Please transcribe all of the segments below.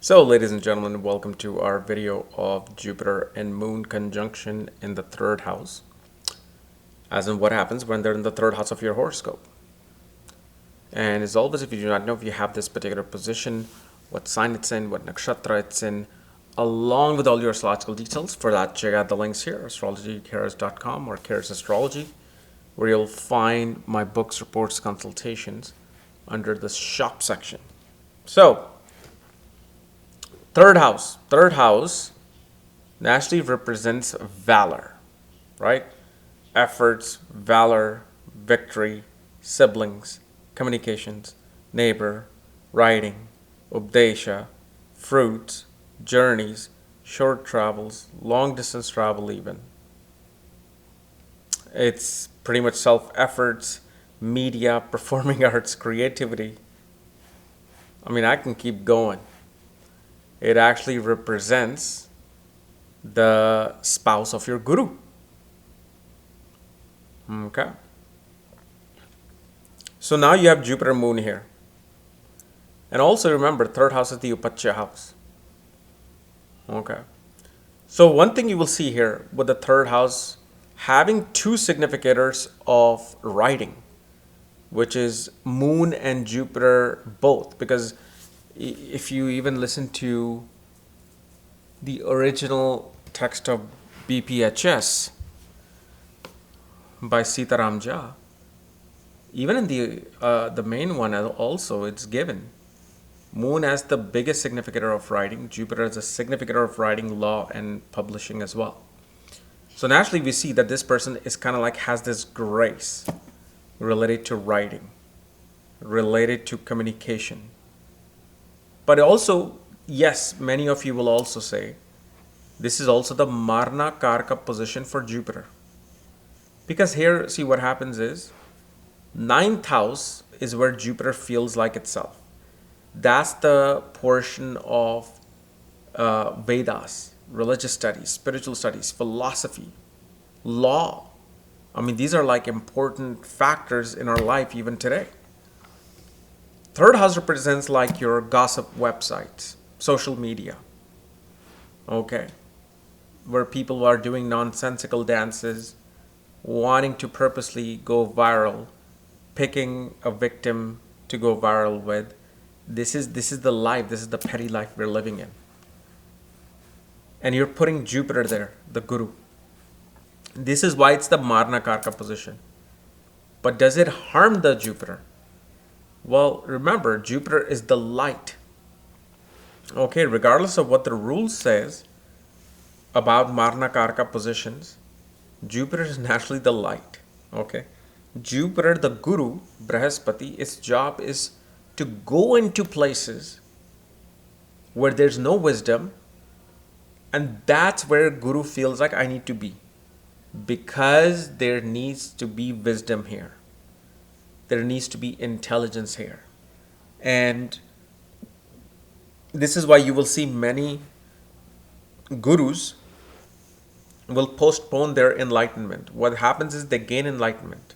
So, ladies and gentlemen, welcome to our video of Jupiter and Moon conjunction in the third house, as in what happens when they're in the third house of your horoscope. And as always, if you do not know if you have this particular position, what sign it's in, what nakshatra it's in, along with all your astrological details, for that, check out the links here, astrology.krs.com or KRS Astrology, where you'll find my books, reports, consultations under the shop section. So, Third house naturally represents valor, right? Efforts, valor, victory, siblings, communications, neighbor, writing, updesha, fruits, journeys, short travels, long distance travel even. It's pretty much self-efforts, media, performing arts, creativity. I mean, I can keep going. It actually represents the spouse of your guru. Okay. So now you have Jupiter Moon here. And also remember, third house is the Upachya house. Okay. So one thing you will see here with the third house having two significators of writing, which is Moon and Jupiter both, because if you even listen to the original text of BPHS by Sitaram Jha, even in the main one also it's given Moon as the biggest significator of writing, Jupiter as a significator of writing, law, and publishing as well. So naturally we see that this person is kind of like has this grace related to writing, related to communication. But also, yes, many of you will also say, this is also the Marna Karka position for Jupiter. Because here, see what happens is, ninth house is where Jupiter feels like itself. That's the portion of Vedas, religious studies, spiritual studies, philosophy, law. I mean, these are like important factors in our life even today. Third house represents like your gossip websites, social media, okay, where people are doing nonsensical dances, wanting to purposely go viral, picking a victim to go viral with. This is the life, this is the petty life we're living in. And you're putting Jupiter there, the guru. This is why it's the Marna Karka position. But does it harm the Jupiter? Well, remember, Jupiter is the light. Okay, regardless of what the rule says about Marna Karka positions, Jupiter is naturally the light. Okay, Jupiter, the guru, Brahaspati, its job is to go into places where there's no wisdom, and that's where guru feels like I need to be, because there needs to be wisdom here. There needs to be intelligence here. And this is why you will see many gurus will postpone their enlightenment. What happens is they gain enlightenment.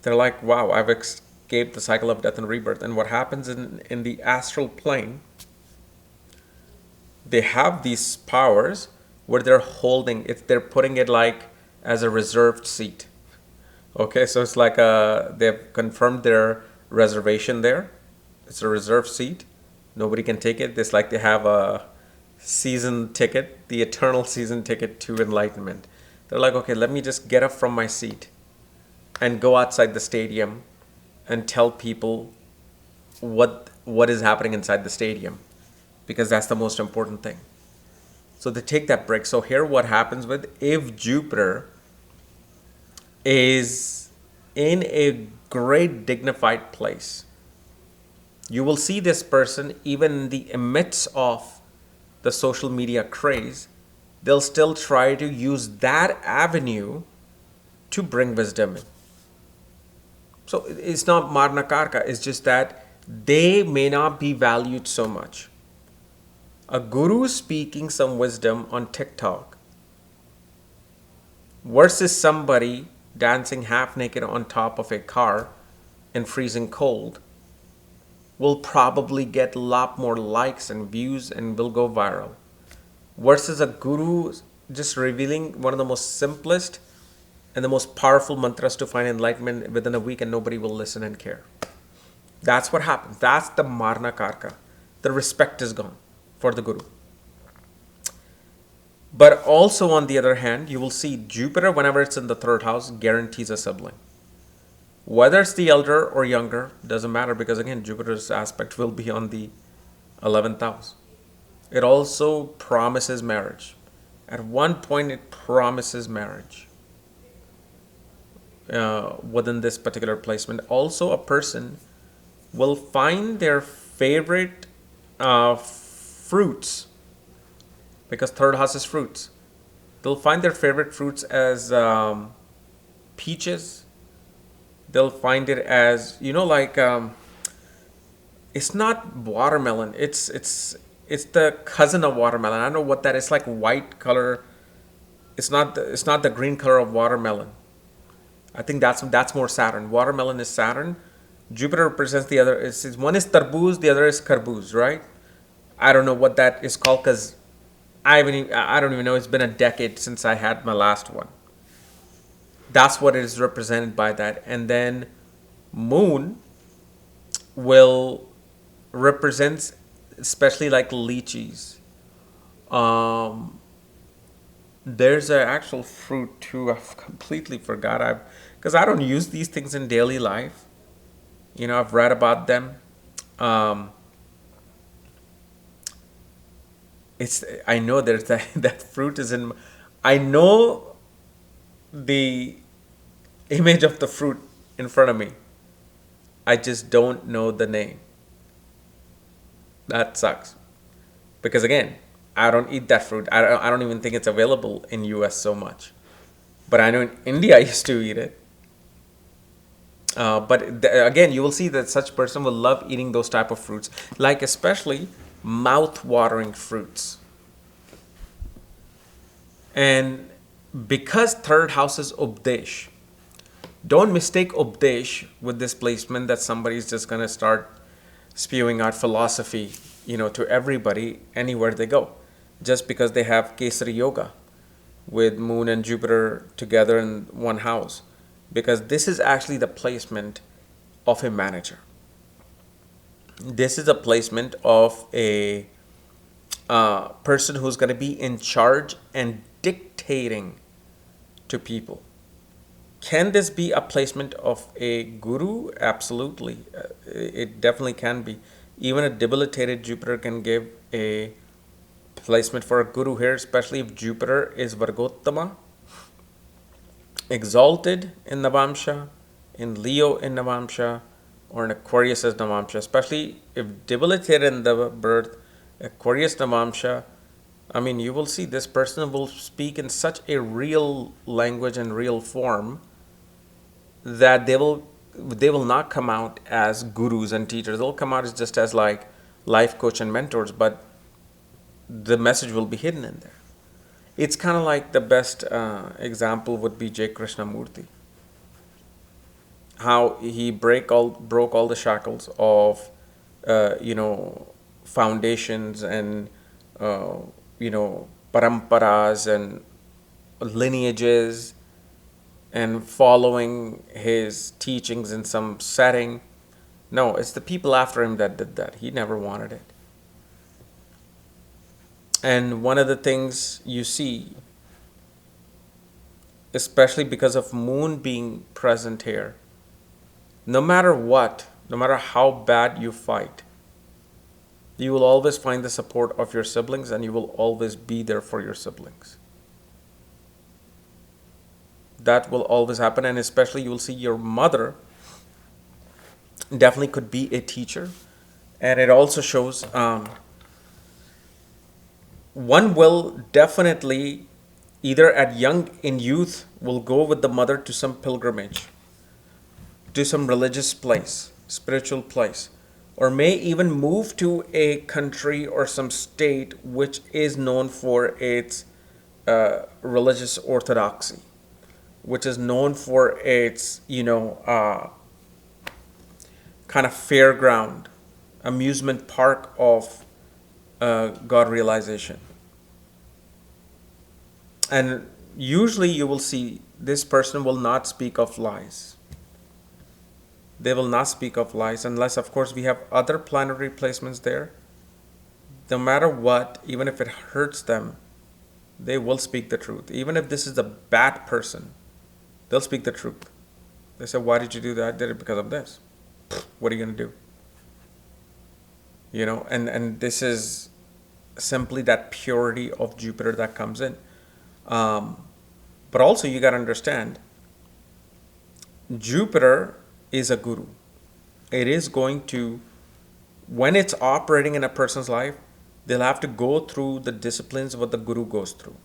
They're like, wow, I've escaped the cycle of death and rebirth. And what happens in the astral plane, they have these powers where they're holding it, they're putting it like as a reserved seat. Okay, so it's like they've confirmed their reservation there. It's a reserved seat. Nobody can take it. It's like they have a season ticket, the eternal season ticket to enlightenment. They're like, okay, let me just get up from my seat and go outside the stadium and tell people what is happening inside the stadium, because that's the most important thing. So they take that break. So here what happens with, if Jupiter is in a great dignified place, you will see this person even in the midst of the social media craze, they'll still try to use that avenue to bring wisdom in. So it's not Marna Karka, it's just that they may not be valued so much. A guru speaking some wisdom on TikTok versus somebody dancing half naked on top of a car in freezing cold, will probably get a lot more likes and views and will go viral, versus a guru just revealing one of the most simplest and the most powerful mantras to find enlightenment within a week, and nobody will listen and care. That's what happens. That's the Marna Karka. The respect is gone for the guru. But also, on the other hand, you will see Jupiter, whenever it's in the third house, guarantees a sibling. Whether it's the elder or younger, doesn't matter, because again, Jupiter's aspect will be on the 11th house. It also promises marriage. At one point, it promises marriage within this particular placement. Also, a person will find their favorite fruits, because third house is fruits. They'll find their favorite fruits as peaches. They'll find it as, like, it's not watermelon. It's the cousin of watermelon. I don't know what that is. It's like white color. It's not the green color of watermelon. I think that's more Saturn. Watermelon is Saturn. Jupiter represents the other. One is tarboos, the other is karbuz, right? I don't know what that is called, because I don't even know. It's been a decade since I had my last one. That's what it is represented by that. And then Moon will represent especially like lychees. There's an actual fruit too. I've completely forgot. Because I don't use these things in daily life. I've read about them. I know there's that fruit is in. I know the image of the fruit in front of me. I just don't know the name. That sucks. Because again, I don't eat that fruit. I don't even think it's available in US so much. But I know in India I used to eat it. But again, you will see that such person will love eating those type of fruits, like especially mouth-watering fruits. And because third house is Updesh, don't mistake Updesh with this placement that somebody's just going to start spewing out philosophy, to everybody anywhere they go, just because they have Kesari Yoga with Moon and Jupiter together in one house. Because this is actually the placement of a manager. This is a placement of a person who's going to be in charge and dictating to people. Can this be a placement of a guru? Absolutely. It definitely can be. Even a debilitated Jupiter can give a placement for a guru here, especially if Jupiter is Vargottama, exalted in Navamsha, in Leo in Navamsha, or in Aquarius as Navamsha. Especially if debilitated in the birth, Aquarius Navamsha, you will see this person will speak in such a real language and real form that they will not come out as gurus and teachers. They'll come out as just as like life coach and mentors, but the message will be hidden in there. It's kind of like the best example would be J. Krishnamurti. How he broke all the shackles of, foundations and, paramparas and lineages, and following his teachings in some setting. No, it's the people after him that did that. He never wanted it. And one of the things you see, especially because of Moon being present here, no matter what, no matter how bad you fight, you will always find the support of your siblings, and you will always be there for your siblings. That will always happen. And especially you will see your mother definitely could be a teacher. And it also shows one will definitely either in youth will go with the mother to some pilgrimage, to some religious place, spiritual place, or may even move to a country or some state which is known for its religious orthodoxy, which is known for its, kind of fair ground, amusement park of God realization. And usually you will see this person will not speak of lies. They will not speak of lies unless, of course, we have other planetary placements there. No matter what, even if it hurts them, they will speak the truth. Even if this is a bad person, they'll speak the truth. They say, why did you do that? I did it because of this. What are you going to do? And this is simply that purity of Jupiter that comes in. But also you got to understand, Jupiter is a guru. It is going to, when it's operating in a person's life, they'll have to go through the disciplines of what the guru goes through,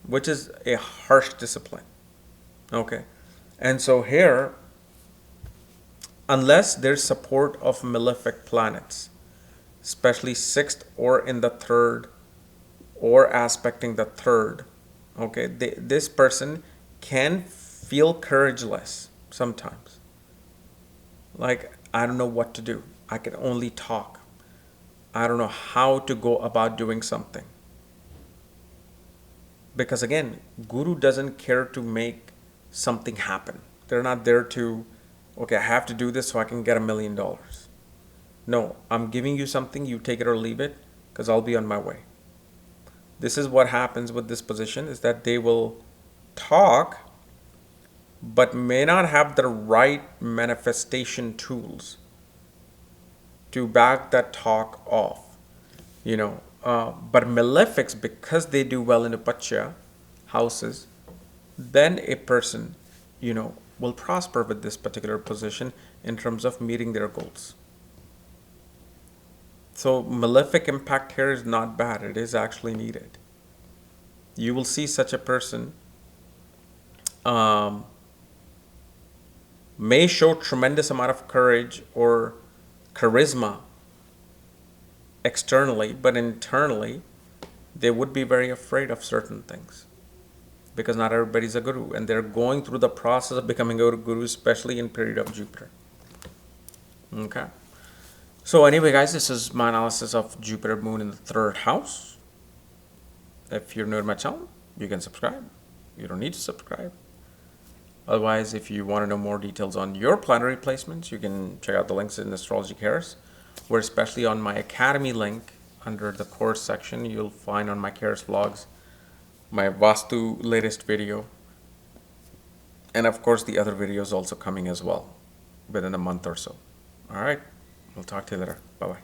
which is a harsh discipline. Okay. And so here, unless there's support of malefic planets, especially sixth or in the third or aspecting the third, okay, this person can feel courageless sometimes. Like, I don't know what to do. I can only talk. I don't know how to go about doing something. Because again, Guru doesn't care to make something happen. They're not there to, okay, I have to do this so I can get $1,000,000. No, I'm giving you something, you take it or leave it, because I'll be on my way. This is what happens with this position, is that they will talk, but may not have the right manifestation tools to back that talk off. But malefics, because they do well in the Pacha houses, then a person, will prosper with this particular position in terms of meeting their goals. So malefic impact here is not bad. It is actually needed. You will see such a person may show tremendous amount of courage or charisma externally, but internally they would be very afraid of certain things, because not everybody's a guru, and they're going through the process of becoming a guru, especially in period of Jupiter. Okay. So anyway, guys, this is my analysis of Jupiter Moon in the third house. If you're new to my channel, you can subscribe. You don't need to subscribe. Otherwise, if you want to know more details on your planetary placements, you can check out the links in Astrology KRS, where especially on my Academy link under the course section, you'll find on my KRS vlogs my Vastu latest video, and of course the other videos also coming as well within a month or so. All right, we'll talk to you later. Bye-bye.